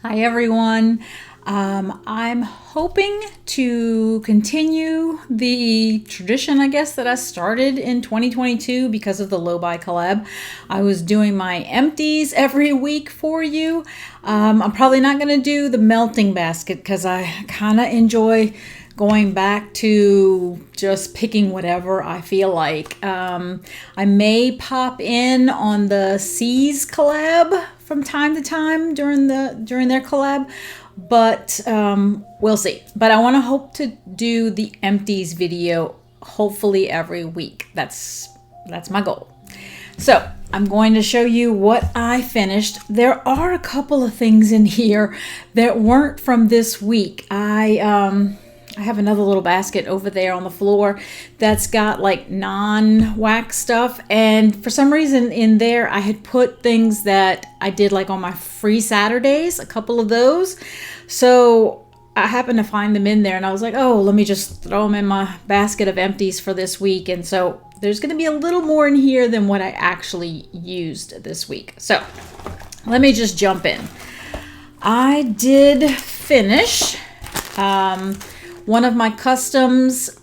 Hi everyone. I'm hoping to continue the tradition, I guess, that I started in 2022 because of the Low Buy collab. I was doing my empties every week for you. I'm probably not going to do the melting basket because I kind of enjoy going back to just picking whatever I feel like. I may pop in on the C's collab from time to time during their collab, but we'll see. But I want to hope to do the empties video hopefully every week. That's my goal. So I'm going to show you what I finished. There are a couple of things in here that weren't from this week. I have another little basket over there on the floor that's got like non-wax stuff, and for some reason in there I had put things that I did like on my free Saturdays, a couple of those. So I happened to find them in there and I was like, oh, let me just throw them in my basket of empties for this week. And so there's going to be a little more in here than what I actually used this week. So let me just jump in. I did finish one of my customs.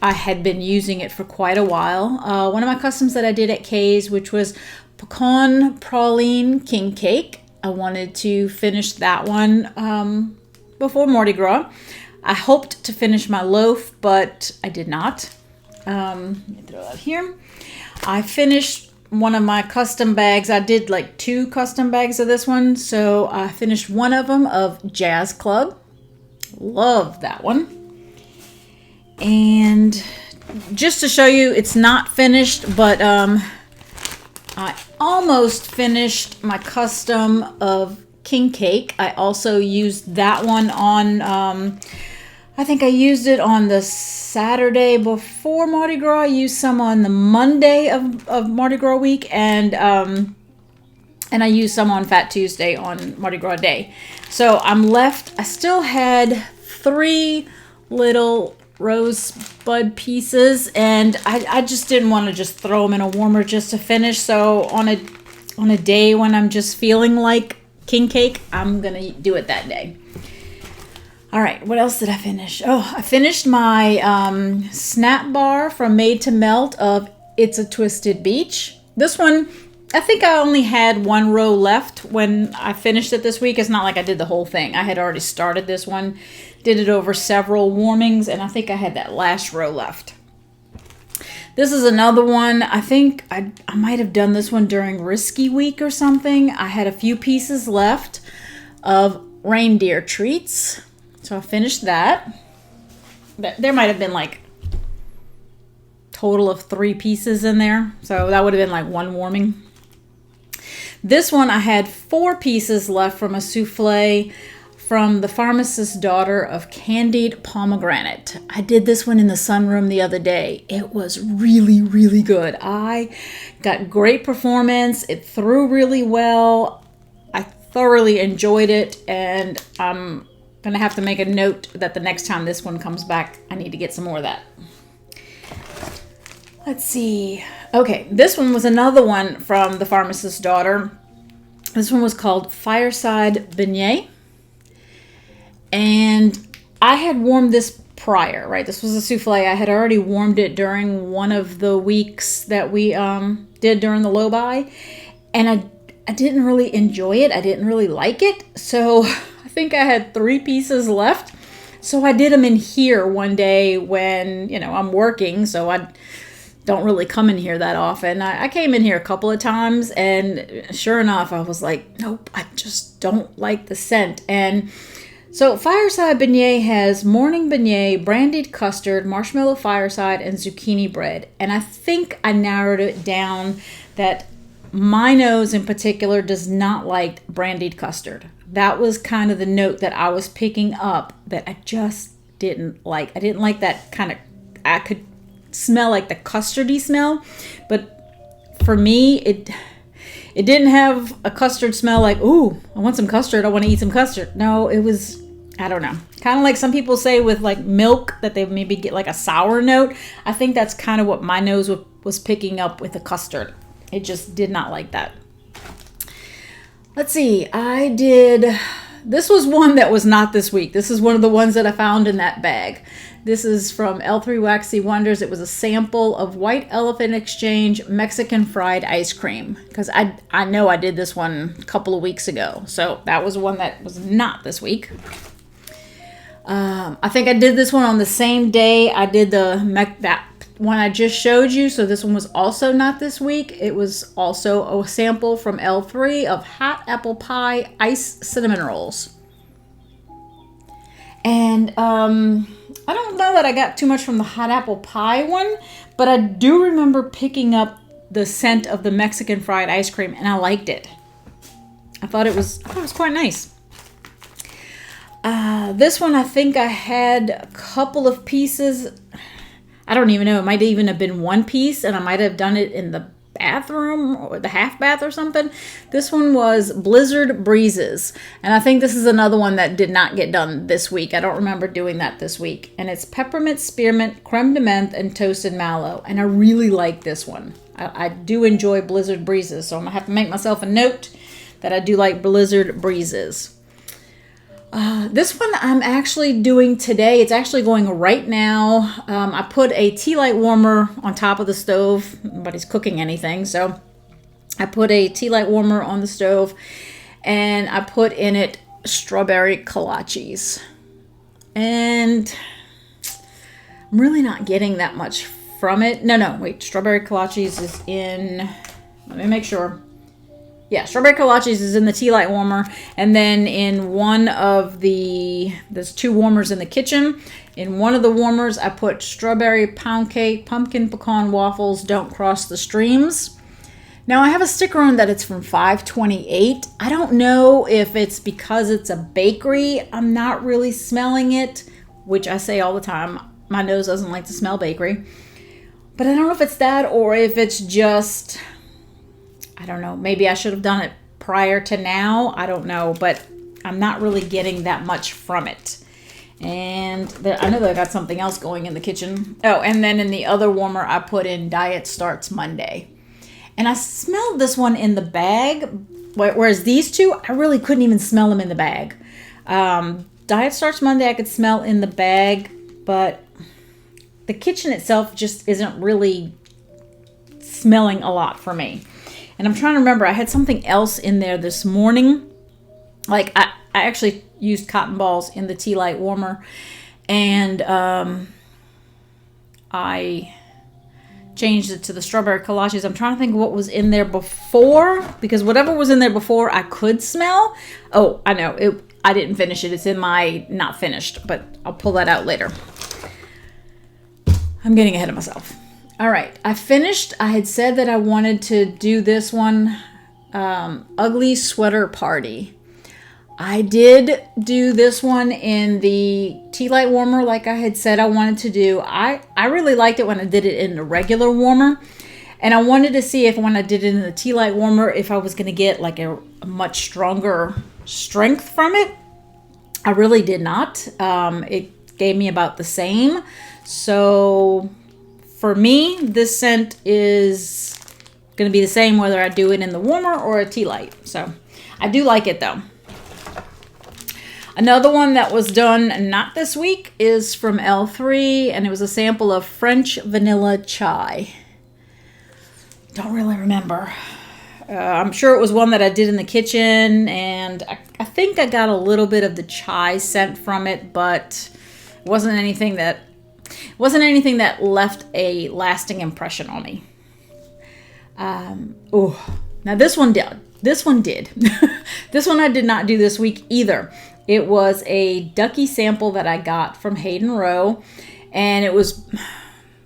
I had been using it for quite a while. One of my customs that I did at Kay's, which was pecan praline king cake. I wanted to finish that one before Mardi Gras. I hoped to finish my loaf, but I did not. Let me throw that here. I finished one of my custom bags. I did like 2 custom bags of this one. So I finished one of them of Jazz Club. Love that one. And just to show you, it's not finished, but I almost finished my custom of king cake. I also used that one on, I think I used it on the Saturday before Mardi Gras. I used some on the Monday of Mardi Gras week, and I used some on Fat Tuesday on Mardi Gras day. So I'm left, I still had 3 little rosebud pieces, and I just didn't want to just throw them in a warmer just to finish. So on a day when I'm just feeling like king cake, I'm gonna do it that day. All right, what else did I finish? Oh, I finished my snap bar from Made to Melt of It's a Twisted Beach. This one, I think I only had 1 row left when I finished it this week. It's not like I did the whole thing. I had already started this one, did it over several warmings, and I think I had that last row left. This is another one. I think I might have done this one during Risky Week or something. I had a few pieces left of reindeer treats, so I finished that. There might have been like total of 3 pieces in there, so that would have been like 1 warming. This one I had 4 pieces left from a souffle from the Pharmacist's Daughter of Candied Pomegranate. I did this one in the sunroom the other day. It was really, really good. I got great performance. It threw really well. I thoroughly enjoyed it, and I'm gonna have to make a note that the next time this one comes back, I need to get some more of that. Let's see. Okay, this one was another one from the Pharmacist's Daughter. This one was called Fireside Beignet. And I had warmed this prior, right? This was a souffle. I had already warmed it during one of the weeks that we did during the low buy. And I didn't really enjoy it. I didn't really like it. So I think I had 3 pieces left. So I did them in here one day when, you know, I'm working. So I don't really come in here that often. I came in here a couple of times, and sure enough, I was like, nope, I just don't like the scent. And so Fireside Beignet has morning beignet, brandied custard, marshmallow fireside, and zucchini bread. And I think I narrowed it down that my nose in particular does not like brandied custard. That was kind of the note that I was picking up that I just didn't like. I didn't like that kind of, I could smell like the custardy smell, but for me, it didn't have a custard smell like, ooh, I want some custard, I want to eat some custard. No, it was, I don't know, kind of like some people say with like milk that they maybe get like a sour note. I think that's kind of what my nose was picking up with the custard. It just did not like that. Let's see, I did this was one that was not this week. This is one of the ones that I found in that bag. This is from L3 Waxy Wonders. It was a sample of White Elephant Exchange Mexican fried ice cream. Because I know I did this one a couple of weeks ago. So that was one that was not this week. I think I did this one on the same day I did that one I just showed you. So this one was also not this week. It was also a sample from L3 of Hot Apple Pie Ice Cinnamon Rolls. And I don't know that I got too much from the hot apple pie one, but I do remember picking up the scent of the Mexican fried ice cream, and I liked it. I thought it was quite nice. This one, I think I had a couple of pieces. I don't even know. It might even have been one piece, and I might have done it in the bathroom or the half bath or something. This one was Blizzard Breezes, and I think this is another one that did not get done this week. I don't remember doing that this week. And it's peppermint, spearmint, creme de menthe, and toasted mallow, and I really like this one. I do enjoy Blizzard Breezes, so I'm gonna have to make myself a note that I do like Blizzard Breezes. This one I'm actually doing today. It's actually going right now. I put a tea light warmer on top of the stove. Nobody's cooking anything, so I put a tea light warmer on the stove, and I put in it strawberry kolaches. And I'm really not getting that much from it. No, wait. Strawberry kolaches is in... Let me make sure. Yeah, strawberry kolaches is in the tea light warmer, and then in one of there's two warmers in the kitchen. In one of the warmers, I put strawberry pound cake, pumpkin pecan waffles, don't cross the streams. Now, I have a sticker on that it's from 528. I don't know if it's because it's a bakery. I'm not really smelling it, which I say all the time. My nose doesn't like to smell bakery. But I don't know if it's that or if it's just... I don't know. Maybe I should have done it prior to now. I don't know, but I'm not really getting that much from it. And I know that I got something else going in the kitchen. Oh, and then in the other warmer, I put in Diet Starts Monday. And I smelled this one in the bag, whereas these two, I really couldn't even smell them in the bag. Diet Starts Monday, I could smell in the bag, but the kitchen itself just isn't really smelling a lot for me. And I'm trying to remember, I had something else in there this morning. Like, I actually used cotton balls in the tea light warmer. And I changed it to the strawberry kolaches. I'm trying to think what was in there before. Because whatever was in there before, I could smell. Oh, I know. I didn't finish it. It's in my not finished. But I'll pull that out later. I'm getting ahead of myself. All right, I finished. I had said that I wanted to do this one, Ugly Sweater Party. I did do this one in the tea light warmer like I had said I wanted to do. I really liked it when I did it in the regular warmer. And I wanted to see if when I did it in the tea light warmer, if I was going to get like a much stronger strength from it. I really did not. It gave me about the same. So... For me, this scent is going to be the same whether I do it in the warmer or a tea light. So I do like it though. Another one that was done not this week is from L3, and it was a sample of French vanilla chai. Don't really remember. I'm sure it was one that I did in the kitchen, and I think I got a little bit of the chai scent from it, but it wasn't anything that left a lasting impression on me. Now this one did. This one I did not do this week either. It was a ducky sample that I got from Hayden Rowe, and it was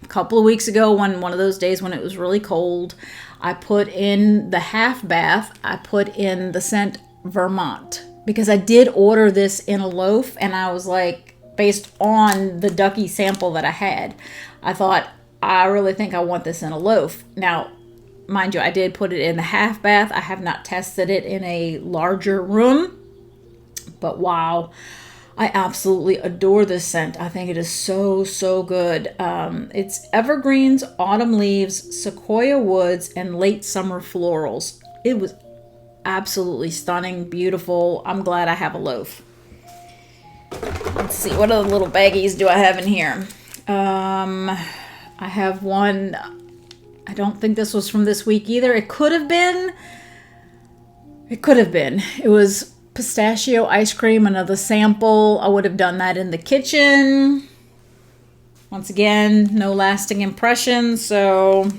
a couple of weeks ago, one of those days when it was really cold. I put in the half bath. I put in the scent Vermont because I did order this in a loaf, and I was like, based on the ducky sample that I had, I thought, I really think I want this in a loaf. Now, mind you, I did put it in the half bath. I have not tested it in a larger room. But wow, I absolutely adore this scent. I think it is so, so good. It's evergreens, autumn leaves, sequoia woods, and late summer florals. It was absolutely stunning, beautiful. I'm glad I have a loaf. Let's see, what other little baggies do I have in here? I have one. I don't think this was from this week either. It could have been. It could have been. It was pistachio ice cream, another sample. I would have done that in the kitchen. Once again, no lasting impression. So,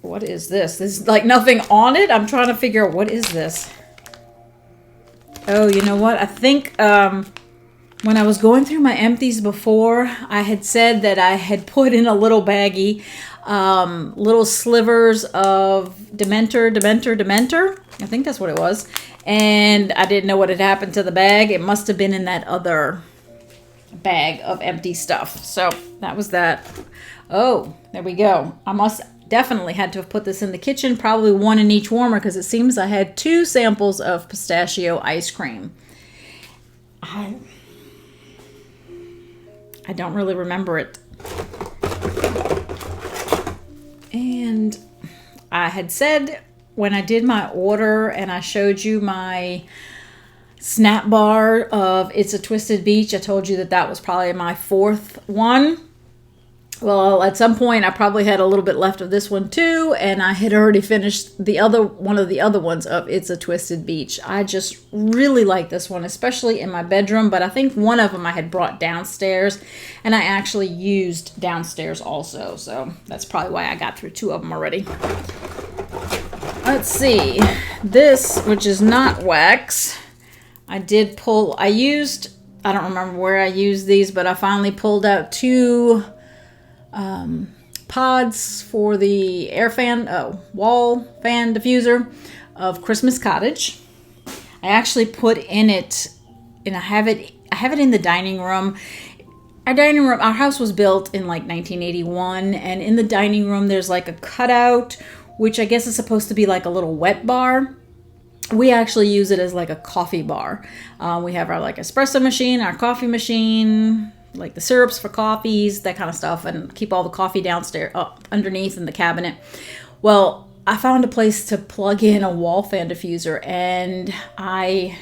what is this? There's like nothing on it. I'm trying to figure out what is this. Oh, you know what? I think when I was going through my empties before, I had said that I had put in a little baggie, little slivers of Dementor. I think that's what it was. And I didn't know what had happened to the bag. It must have been in that other bag of empty stuff. So that was that. Oh, there we go. I must definitely had to have put this in the kitchen, probably one in each warmer, because it seems I had 2 samples of pistachio ice cream. I don't really remember it. And I had said when I did my order and I showed you my snap bar of It's a Twisted Beach, I told you that that was probably my 4th one. Well, at some point I probably had a little bit left of this one too, and I had already finished one of the other ones of It's a Twisted Beach. I just really like this one, especially in my bedroom, but I think one of them I had brought downstairs, and I actually used downstairs also, so that's probably why I got through 2 of them already. Let's see. This, which is not wax, I don't remember where I used these, but I finally pulled out 2 pods for the wall fan diffuser of Christmas Cottage. I actually put in it, and I have it in the dining room. Our house was built in like 1981, and in the dining room there's like a cutout, which I guess is supposed to be like a little wet bar. We actually use it as like a coffee bar. We have our like espresso machine, our coffee machine, like the syrups for coffees, that kind of stuff, and keep all the coffee downstairs, up underneath in the cabinet. Well, I found a place to plug in a wall fan diffuser, and I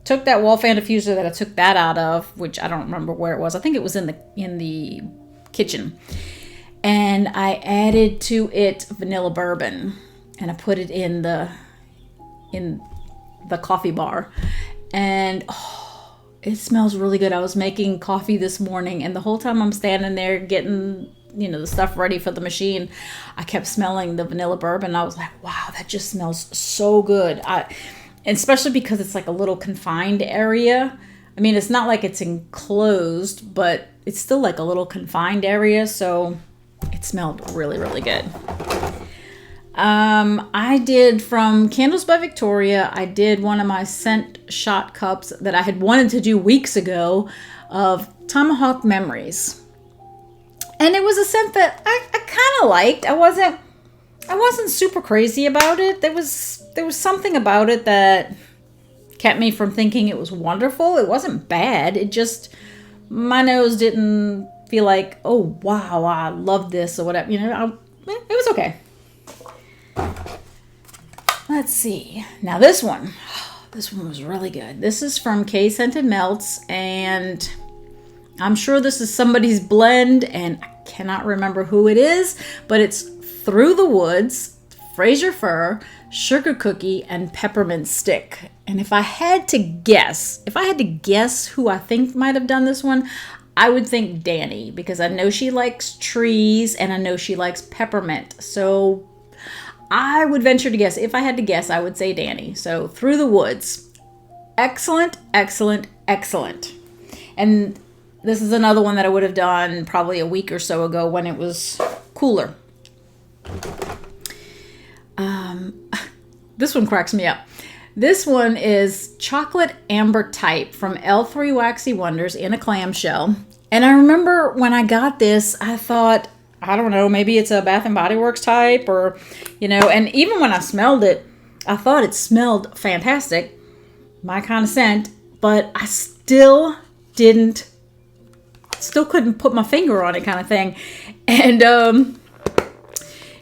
took that wall fan diffuser that I took that out of, which I don't remember where it was. I think it was in the kitchen, and I added to it vanilla bourbon, and I put it in the coffee bar, and it smells really good. I was making coffee this morning, and the whole time I'm standing there getting, the stuff ready for the machine, I kept smelling the vanilla bourbon. I was like, wow, that just smells so good. And especially because it's like a little confined area. I mean, it's not like it's enclosed, but it's still like a little confined area. So it smelled really, really good. I did from Candles by Victoria, I did one of my scent shot cups that I had wanted to do weeks ago of Tomahawk Memories. And it was a scent that I kind of liked. I wasn't super crazy about it. There was something about it that kept me from thinking it was wonderful. It wasn't bad. It just, my nose didn't feel like, oh, wow, I love this or whatever. It was okay. Let's see. Now this one was really good. This is from K Scented Melts, and I'm sure this is somebody's blend, and I cannot remember who it is, but it's Through the Woods, Fraser Fir, Sugar Cookie, and Peppermint Stick. And if I had to guess who I think might have done this one, I would think Danny, because I know she likes trees, and I know she likes peppermint. So I would venture to guess, if I had to guess, I would say Danny. So Through the Woods. Excellent, excellent, excellent. And this is another one that I would have done probably a week or so ago when it was cooler. This one cracks me up. This one is Chocolate Amber Type from L3 Waxy Wonders in a clamshell. And I remember when I got this, I thought, I don't know, maybe it's a Bath & Body Works type, or, and even when I smelled it, I thought it smelled fantastic, my kind of scent, but I still couldn't put my finger on it, kind of thing. And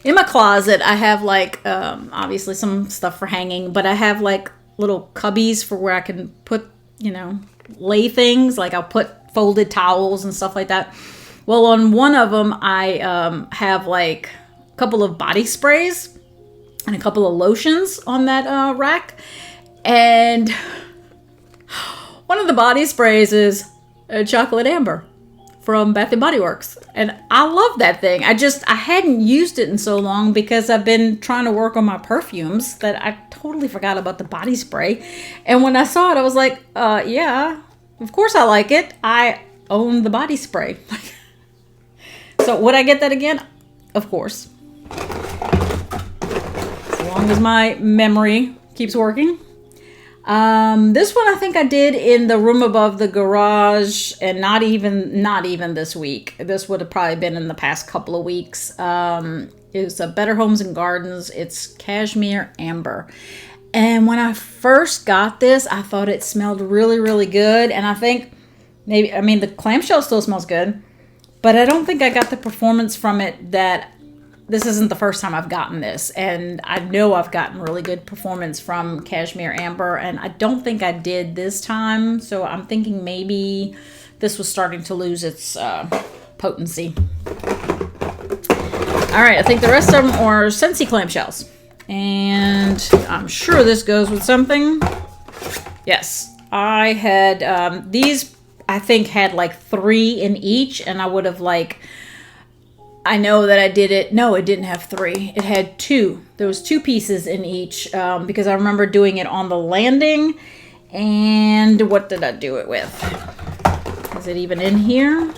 In my closet, I have like, obviously some stuff for hanging, but I have like little cubbies for where I can put, lay things. Like I'll put folded towels and stuff like that. Well, on one of them, I have like a couple of body sprays and a couple of lotions on that rack. And one of the body sprays is chocolate amber from Bath & Body Works. And I love that thing. I hadn't used it in so long because I've been trying to work on my perfumes that I totally forgot about the body spray. And when I saw it, I was like, yeah, of course I like it. I own the body spray. So would I get that again? Of course. As long as my memory keeps working. This one I think I did in the room above the garage, and not even this week. This would have probably been in the past couple of weeks. It's a Better Homes and Gardens. It's cashmere amber. And when I first got this, I thought it smelled really, really good. And I think the clamshell still smells good, but I don't think I got the performance from it that this isn't the first time I've gotten this. And I know I've gotten really good performance from cashmere amber, and I don't think I did this time. So I'm thinking maybe this was starting to lose its potency. All right, I think the rest of them are Scentsy clamshells. And I'm sure this goes with something. Yes, I had these, I think, had like 3 in each, and I would have I know that I did it. No, it didn't have 3. It had 2. There was 2 pieces in each because I remember doing it on the landing. And what did I do it with? Is it even in here?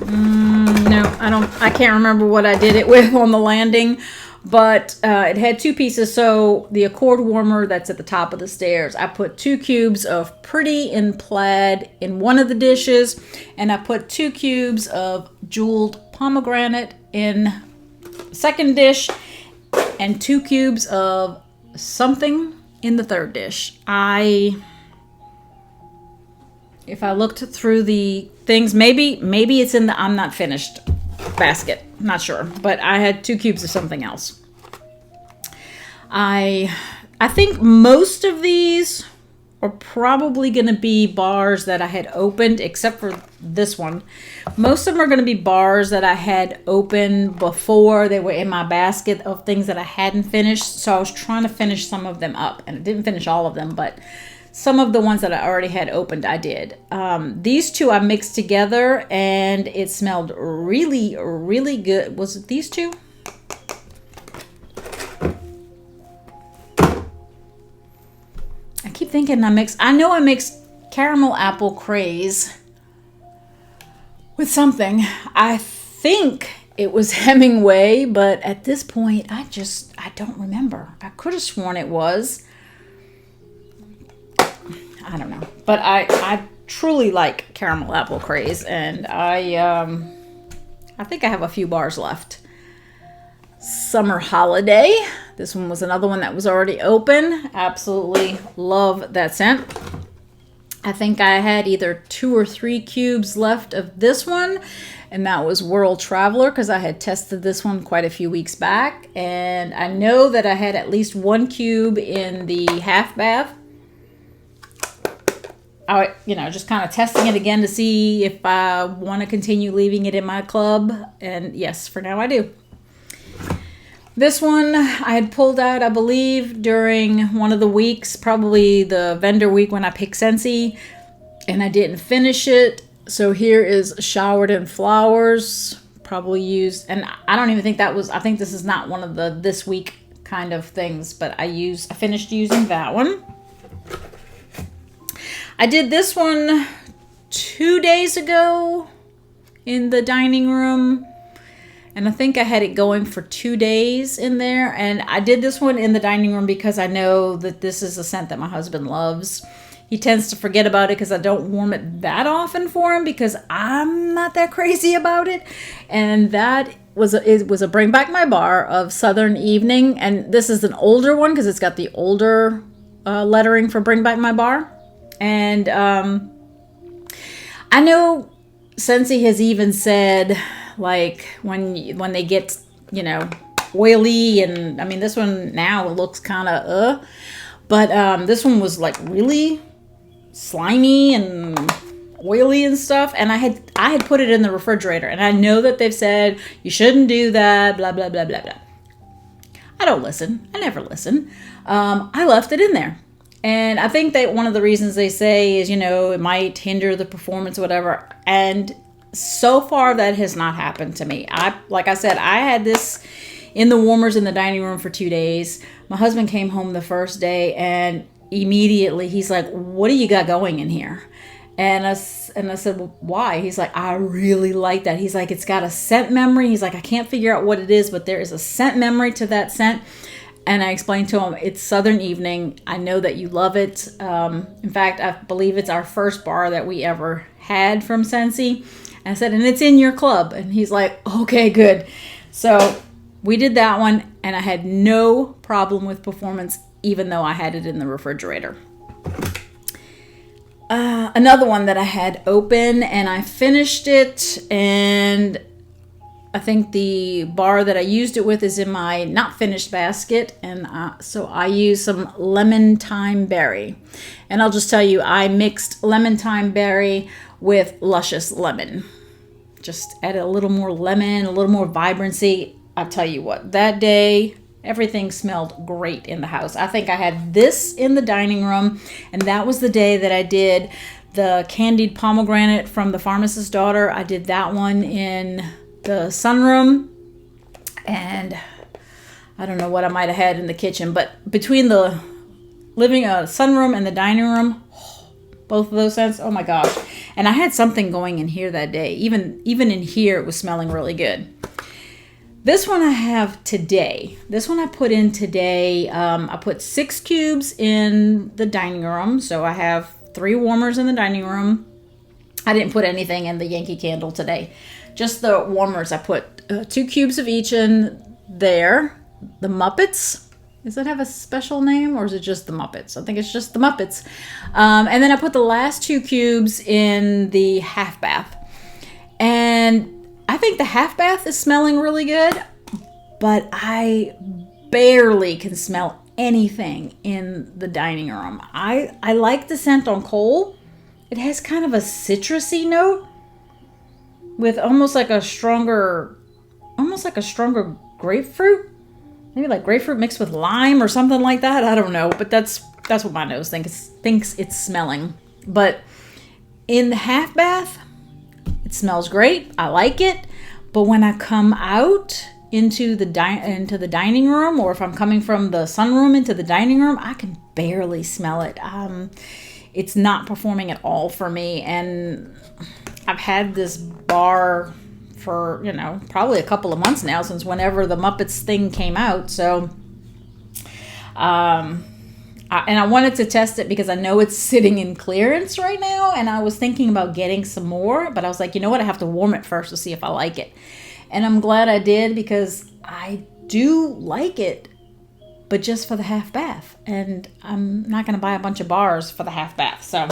No, I can't remember what I did it with on the landing. But it had 2 pieces. So the Accord warmer that's at the top of the stairs, I put 2 cubes of Pretty in plaid in one of the dishes, and I put 2 cubes of jeweled pomegranate in the second dish, and 2 cubes of something in the third dish. If I looked through the things, maybe it's in the I'm not finished basket. Not sure, but I had 2 cubes of something else. I think most of these are probably going to be bars that I had opened, except for this one. Most of them are going to be bars that I had opened before they were in my basket of things that I hadn't finished. So I was trying to finish some of them up, and I didn't finish all of them, but some of the ones that I already had opened, I did. These 2 I mixed together, and it smelled really, really good. Was it these 2? I keep thinking I know I mixed caramel apple craze with something. I think it was Hemingway, but at this point, I don't remember. I could have sworn it was. I don't know, but I truly like caramel apple craze, and I think I have a few bars left. Summer Holiday. This one was another one that was already open. Absolutely love that scent. I think I had either 2 or 3 cubes left of this one, and that was World Traveler, because I had tested this one quite a few weeks back, and I know that I had at least 1 cube in the half bath. Just kind of testing it again to see if I want to continue leaving it in my club. And yes, for now I do. This one I had pulled out, I believe, during one of the weeks, probably the vendor week when I picked Scentsy, and I didn't finish it. So here is Showered in Flowers, probably used, and I don't even think I think this is not one of the this week kind of things, but I finished using that one. I did this one 2 days ago in the dining room, and I think I had it going for 2 days in there. And I did this one in the dining room because I know that this is a scent that my husband loves. He tends to forget about it because I don't warm it that often for him because I'm not that crazy about it. And that was a Bring Back My Bar of Southern Evening. And this is an older one because it's got the older lettering for Bring Back My Bar. And I know Scentsy has even said, like when they get, oily, and I mean, this one now looks kind of but this one was like really slimy and oily and stuff, and I had put it in the refrigerator, and I know that they've said you shouldn't do that, blah blah blah blah blah. I don't listen. I never listen. I left it in there, and I think that one of the reasons they say is it might hinder the performance, whatever. And so far that has not happened to me. Like I said, I had this in the warmers in the dining room for 2 days. My husband came home the first day, and immediately he's like, "What do you got going in here?" And I said, "Well, why?" He's like, "I really like that." He's like, "It's got a scent memory." He's like, "I can't figure out what it is, but there is a scent memory to that scent." And I explained to him, "It's Southern Evening. I know that you love it. In fact, I believe it's our first bar that we ever had from Scentsy." And I said, "And it's in your club." And he's like, "Okay, good." So we did that one, and I had no problem with performance, even though I had it in the refrigerator. Another one that I had open, and I finished it, and I think the bar that I used it with is in my not finished basket, and so I used some lemon thyme berry. And I'll just tell you, I mixed lemon thyme berry with luscious lemon. Just added a little more lemon, a little more vibrancy. I'll tell you what, that day, everything smelled great in the house. I think I had this in the dining room, and that was the day that I did the candied pomegranate from the Pharmacist's Daughter. I did that one in the sunroom, and I don't know what I might have had in the kitchen, but between the living sunroom and the dining room, both of those scents, oh my gosh. And I had something going in here that day. Even in here, it was smelling really good. This one I have today. This one I put in today. I put 6 cubes in the dining room. So I have 3 warmers in the dining room. I didn't put anything in the Yankee Candle today. Just the warmers. I put 2 cubes of each in there. The Muppets. Does it have a special name, or is it just the Muppets? I think it's just the Muppets. And then I put the last 2 cubes in the half bath. And I think the half bath is smelling really good, but I barely can smell anything in the dining room. I like the scent on Cole. It has kind of a citrusy note with almost like a stronger grapefruit. Maybe like grapefruit mixed with lime or something like that. I don't know, but that's what my nose thinks it's smelling. But in the half bath, it smells great. I like it. But when I come out into the dining room, or if I'm coming from the sunroom into the dining room, I can barely smell it. It's not performing at all for me. And I've had this bar for, probably a couple of months now, since whenever the Muppets thing came out. So, and I wanted to test it because I know it's sitting in clearance right now, and I was thinking about getting some more, but I was like, you know what, I have to warm it first to see if I like it. And I'm glad I did, because I do like it, but just for the half bath, and I'm not going to buy a bunch of bars for the half bath. So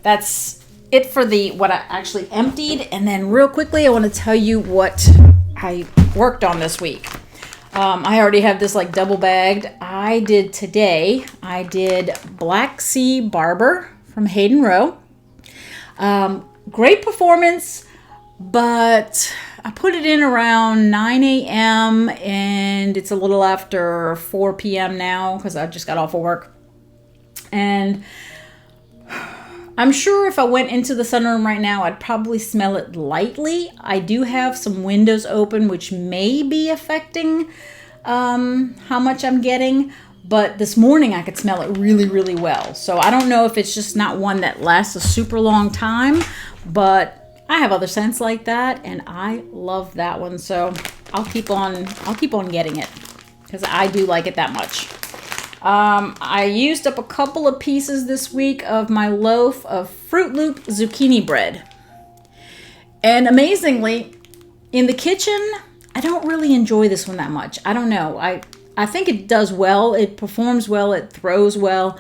that's it for what I actually emptied. And then real quickly, I want to tell you what I worked on this week. I already have this like double bagged. I did Black Sea Barber from Hayden Rowe. Great performance, but I put it in around 9 a.m. and it's a little after 4 p.m. now because I just got off of work. And I'm sure if I went into the sunroom right now, I'd probably smell it lightly. I do have some windows open, which may be affecting how much I'm getting. But this morning I could smell it really, really well. So I don't know if it's just not one that lasts a super long time, but I have other scents like that, and I love that one. So I'll keep on getting it because I do like it that much. I used up a couple of pieces this week of my loaf of Fruit Loop zucchini bread. And amazingly, in the kitchen, I don't really enjoy this one that much. I don't know. I think it does well. It performs well. It throws well.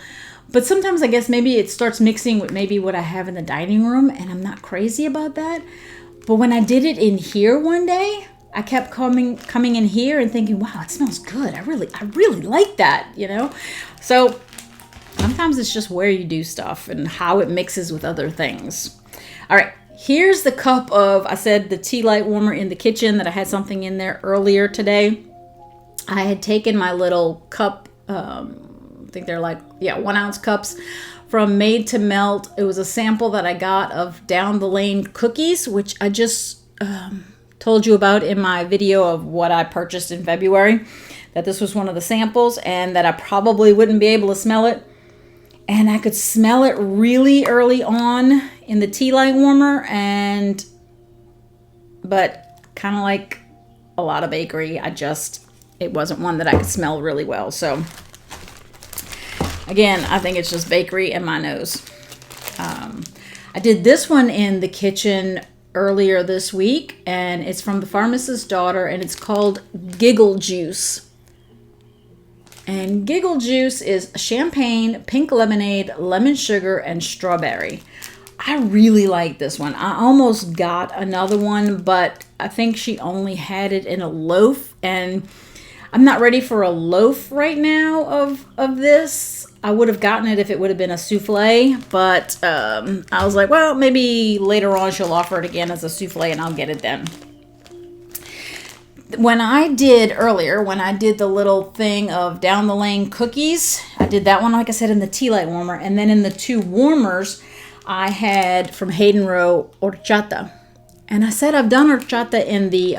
But sometimes I guess maybe it starts mixing with maybe what I have in the dining room, and I'm not crazy about that. But when I did it in here one day, I kept coming in here and thinking, wow, it smells good. I really like that, you know? So sometimes it's just where you do stuff and how it mixes with other things. All right, here's the cup of, I said the tea light warmer in the kitchen, that I had something in there earlier today. I had taken my little cup, I think they're like, 1 ounce cups from Made to Melt. It was a sample that I got of Down the Lane cookies, which I just told you about in my video of what I purchased in February, that this was one of the samples and that I probably wouldn't be able to smell it. And I could smell it really early on in the tea light warmer, but kind of like a lot of bakery, it wasn't one that I could smell really well. So again, I think it's just bakery and my nose. I did this one in the kitchen earlier this week, and it's from the Pharmacist's Daughter, and it's called Giggle Juice. And Giggle Juice is champagne, pink lemonade, lemon sugar, and strawberry. I really like this one. I almost got another one, but I think she only had it in a loaf, and I'm not ready for a loaf right now of this. I would have gotten it if it would have been a souffle, but I was like, well, maybe later on she'll offer it again as a souffle and I'll get it then. When I did the little thing of Down the Lane cookies, I did that one, like I said, in the tea light warmer. And then in the two warmers, I had from Hayden Row horchata. And I said I've done horchata in the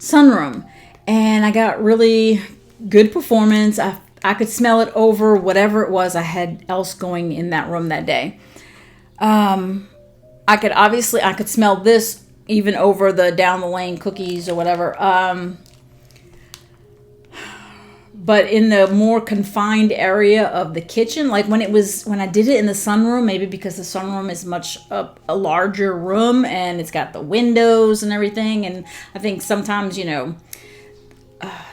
sunroom, and I got really good performance. I could smell it over whatever it was I had else going in that room that day. I could smell this even over the Down the Lane cookies or whatever. But in the more confined area of the kitchen, like when I did it in the sunroom, maybe because the sunroom is much a larger room and it's got the windows and everything. And I think sometimes,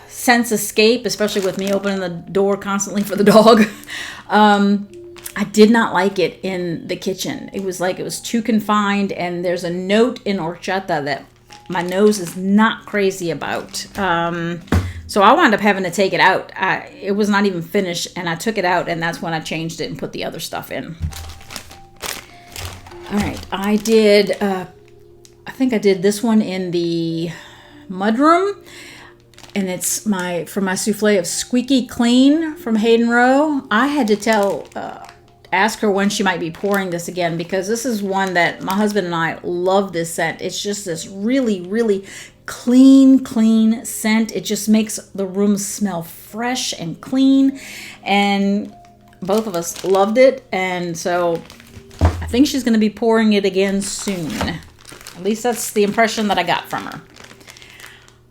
scents escape, especially with me opening the door constantly for the dog. I did not like it in the kitchen. It was too confined, and there's a note in horchata that my nose is not crazy about. So I wound up having to take it out. It was not even finished, and I took it out, and that's when I changed it and put the other stuff in. All right, I think I did this one in the mudroom. And it's for my souffle of Squeaky Clean from Hayden Row. I had to ask her when she might be pouring this again, because this is one that my husband and I love this scent. It's just this really, really clean scent. It just makes the room smell fresh and clean. And both of us loved it. And so I think she's going to be pouring it again soon. At least that's the impression that I got from her.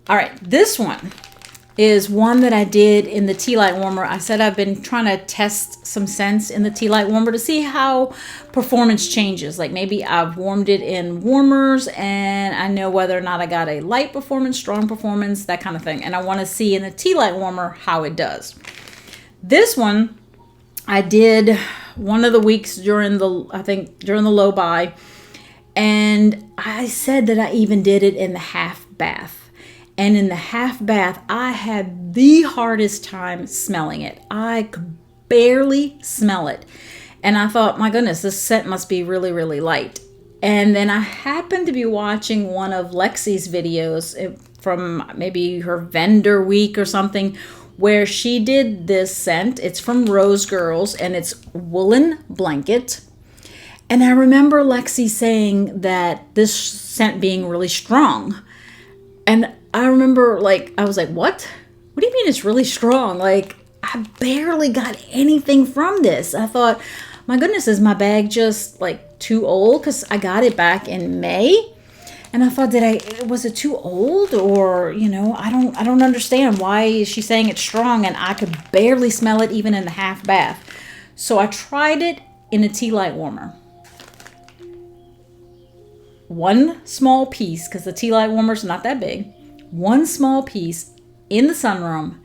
All right, this one is one that I did in the tea light warmer. I said I've been trying to test some scents in the tea light warmer to see how performance changes. Like maybe I've warmed it in warmers and I know whether or not I got a light performance, strong performance, that kind of thing. And I want to see in the tea light warmer how it does. This one I did one of the weeks during the low buy. And I said that I even did it in the half bath. And in the half bath, I had the hardest time smelling it. I could barely smell it. And I thought, my goodness, this scent must be really, really light. And then I happened to be watching one of Lexi's videos from maybe her vendor week or something, where she did this scent. It's from Rose Girls, and it's Woolen Blanket. And I remember Lexi saying that this scent being really strong. And I remember, I was like, what? What do you mean it's really strong? Like, I barely got anything from this. I thought, my goodness, is my bag just, too old? Because I got it back in May. And I thought, was it too old? Or, I don't understand. Why is she saying it's strong? And I could barely smell it even in the half bath. So I tried it in a tea light warmer. One small piece, because the tea light warmer's not that big. One small piece in the sunroom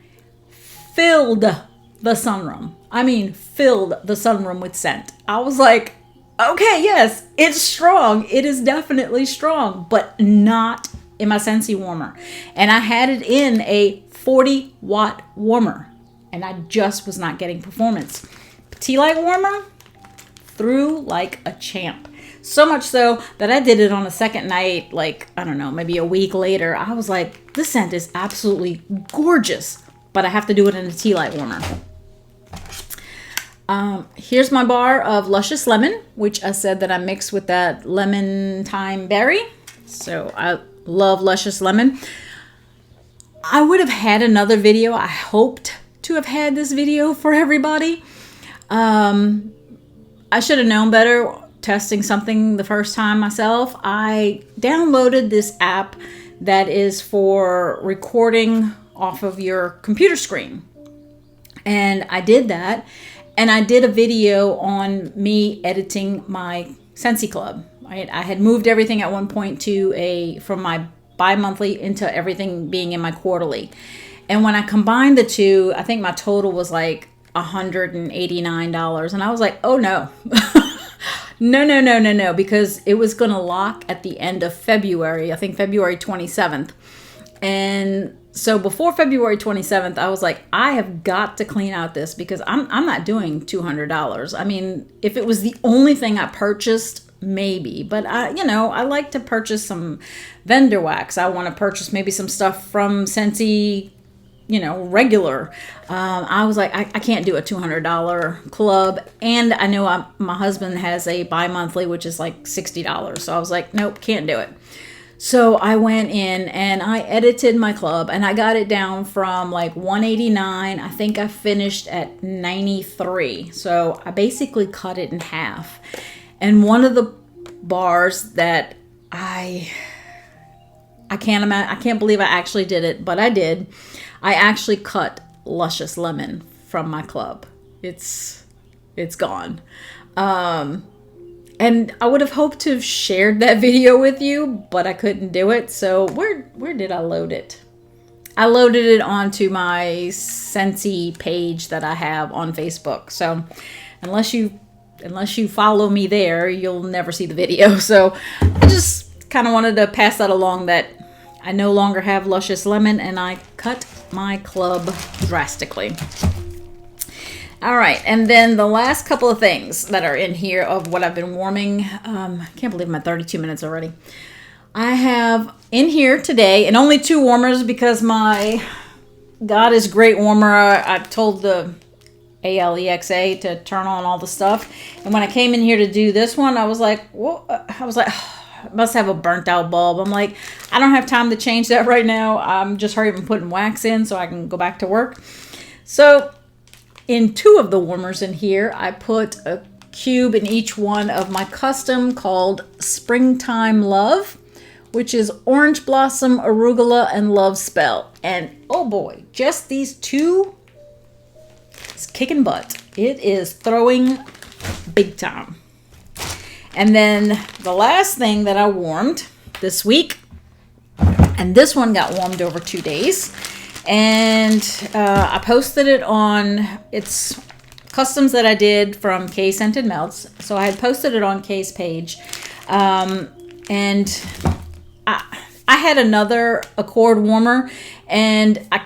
filled the sunroom. I mean, filled the sunroom with scent. I was like, Okay, yes, it's strong. It is definitely strong, but not in my Scentsy warmer. And I had it in a 40-watt warmer, and I just was not getting performance. Tea light warmer threw like a champ. So much so that I did it on a second night, like, I don't know, maybe a week later. I was like, this scent is absolutely gorgeous, but I have to do it in a tea light warmer. Here's my bar of Luscious Lemon, which I said that I mixed with that lemon thyme berry. So I love Luscious Lemon. I would have had another video. I hoped to have had this video for everybody. I should have known better testing something the first time myself. I downloaded this app that is for recording off of your computer screen. And I did that. And I did a video on me editing my Scentsy Club. Right? I had moved everything at one point from my bi-monthly into everything being in my quarterly. And when I combined the two, I think my total was like $189. And I was like, oh no. No, because it was going to lock at the end of February, I think February 27th. And so before February 27th, I was like, I have got to clean out this because I'm not doing $200. I mean, if it was the only thing I purchased, maybe, but I like to purchase some vendor wax. I want to purchase maybe some stuff from Scentsy, regular. I was like, I can't do a $200 club. And I know my husband has a bi-monthly, which is like $60. So I was like, nope, can't do it. So I went in and I edited my club and I got it down from like 189. I think I finished at 93. So I basically cut it in half. And one of the bars that I can't believe I actually did it, but I did. I actually cut Luscious Lemon from my club. It's gone. And I would have hoped to have shared that video with you, but I couldn't do it. So where did I load it? I loaded it onto my Scentsy page that I have on Facebook. So unless you follow me there, you'll never see the video. So I just kind of wanted to pass that along that I no longer have Luscious Lemon and I cut my club drastically. All right, and then the last couple of things that are in here of what I've been warming. I can't believe I'm at 32 minutes already. I have in here today, and only 2 warmers because my God is Great warmer, I told the Alexa to turn on all the stuff. And when I came in here to do this one, I was like, I must have a burnt out bulb. I'm like, I don't have time to change that right now. I'm just hurry up and putting wax in so I can go back to work. So in 2 of the warmers in here, I put a cube in each one of my custom called Springtime Love, which is Orange Blossom, Arugula, and Love Spell. And oh boy, just these 2, it's kicking butt. It is throwing big time. And then the last thing that I warmed this week, and this one got warmed over 2 days, and I posted it on, it's customs that I did from Kay Scented Melts. So I had posted it on Kay's page. And I had another Accord warmer, and I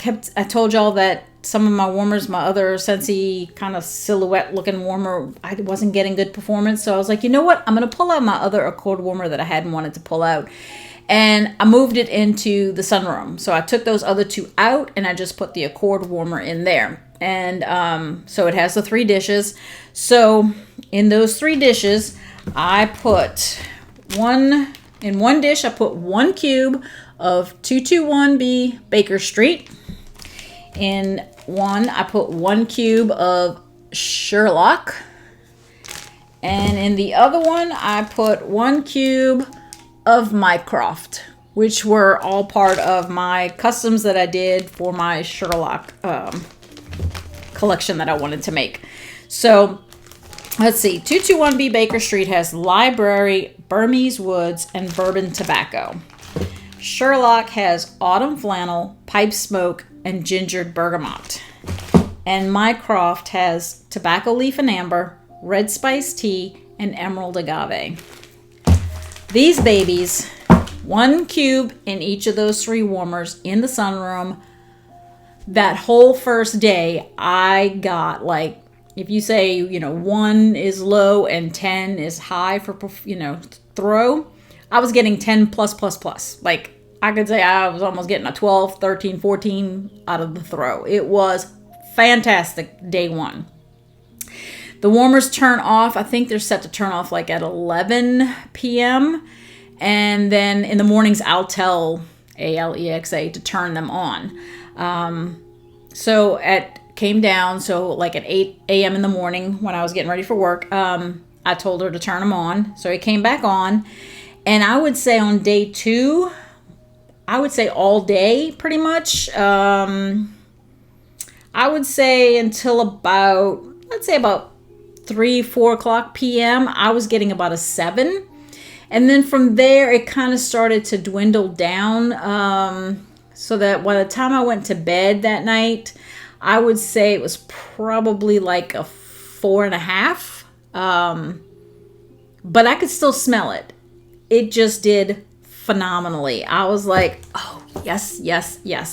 told y'all that some of my warmers, my other Scentsy kind of silhouette looking warmer, I wasn't getting good performance. So I was like, you know what? I'm going to pull out my other Accord warmer that I hadn't wanted to pull out. And I moved it into the sunroom. So I took those other 2 out and I just put the Accord warmer in there. And so it has the 3 dishes. So in those 3 dishes, I put in one dish, I put 1 cube of 221B Baker Street. In one, I put 1 cube of Sherlock. And in the other one, I put 1 cube of Mycroft, which were all part of my customs that I did for my Sherlock collection that I wanted to make. So let's see, 221B Baker Street has Library, Burmese Woods, and Bourbon Tobacco. Sherlock has Autumn Flannel, Pipe Smoke, and Gingered Bergamot. And Mycroft has Tobacco Leaf and Amber, Red Spice Tea, and emerald agave. These babies, 1 cube in each of those 3 warmers in the sunroom. That whole first day, I got like, if you say, 1 is low and 10 is high for, throw, I was getting 10 plus, plus, plus. Like, I could say I was almost getting a 12, 13, 14 out of the throw. It was fantastic day 1. The warmers turn off. I think they're set to turn off like at 11 p.m. And then in the mornings, I'll tell Alexa to turn them on. So came down. So like at 8 a.m. in the morning when I was getting ready for work, I told her to turn them on. So it came back on. And I would say on day 2, I would say all day pretty much. I would say until about, let's say about 3-4 o'clock p.m. I was getting about a 7, and then from there it kind of started to dwindle down, so that by the time I went to bed that night, I would say it was probably like a 4.5, but I could still smell it. It just did phenomenally. I was like, oh yes,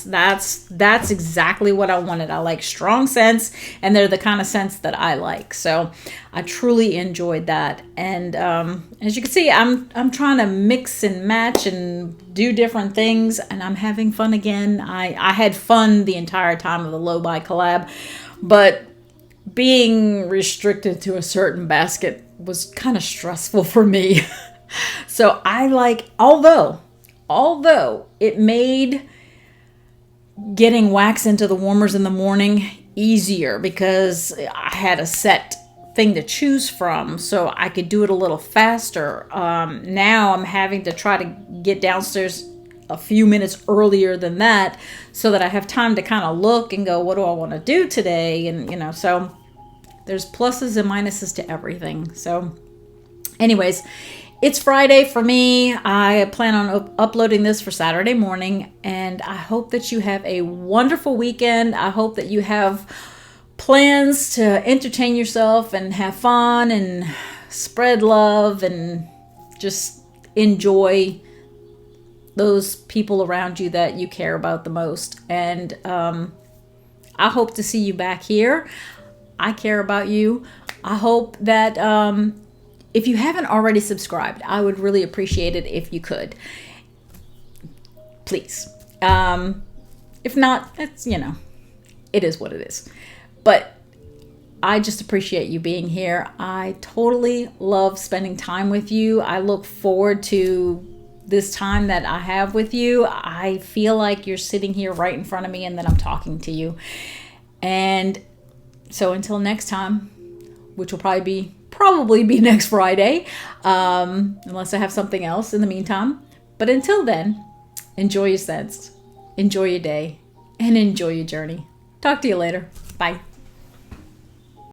that's exactly what I wanted. I like strong scents, and they're the kind of scents that I like. So I truly enjoyed that. And as you can see, I'm trying to mix and match and do different things, and I'm having fun again. I had fun the entire time of the Low Buy collab, but being restricted to a certain basket was kind of stressful for me. So I like, although it made getting wax into the warmers in the morning easier because I had a set thing to choose from, so I could do it a little faster. Now I'm having to try to get downstairs a few minutes earlier than that so that I have time to kind of look and go, what do I want to do today? And, so there's pluses and minuses to everything. So anyways, it's Friday for me. I plan on uploading this for Saturday morning, and I hope that you have a wonderful weekend. I hope that you have plans to entertain yourself and have fun and spread love and just enjoy those people around you that you care about the most. And I hope to see you back here. I care about you. I hope that if you haven't already subscribed, I would really appreciate it if you could. Please. If not, it's, it is what it is. But I just appreciate you being here. I totally love spending time with you. I look forward to this time that I have with you. I feel like you're sitting here right in front of me and that I'm talking to you. And so until next time, which will probably be next Friday, unless I have something else in the meantime. But until then, enjoy your scents, enjoy your day, and enjoy your journey. Talk to you later. Bye.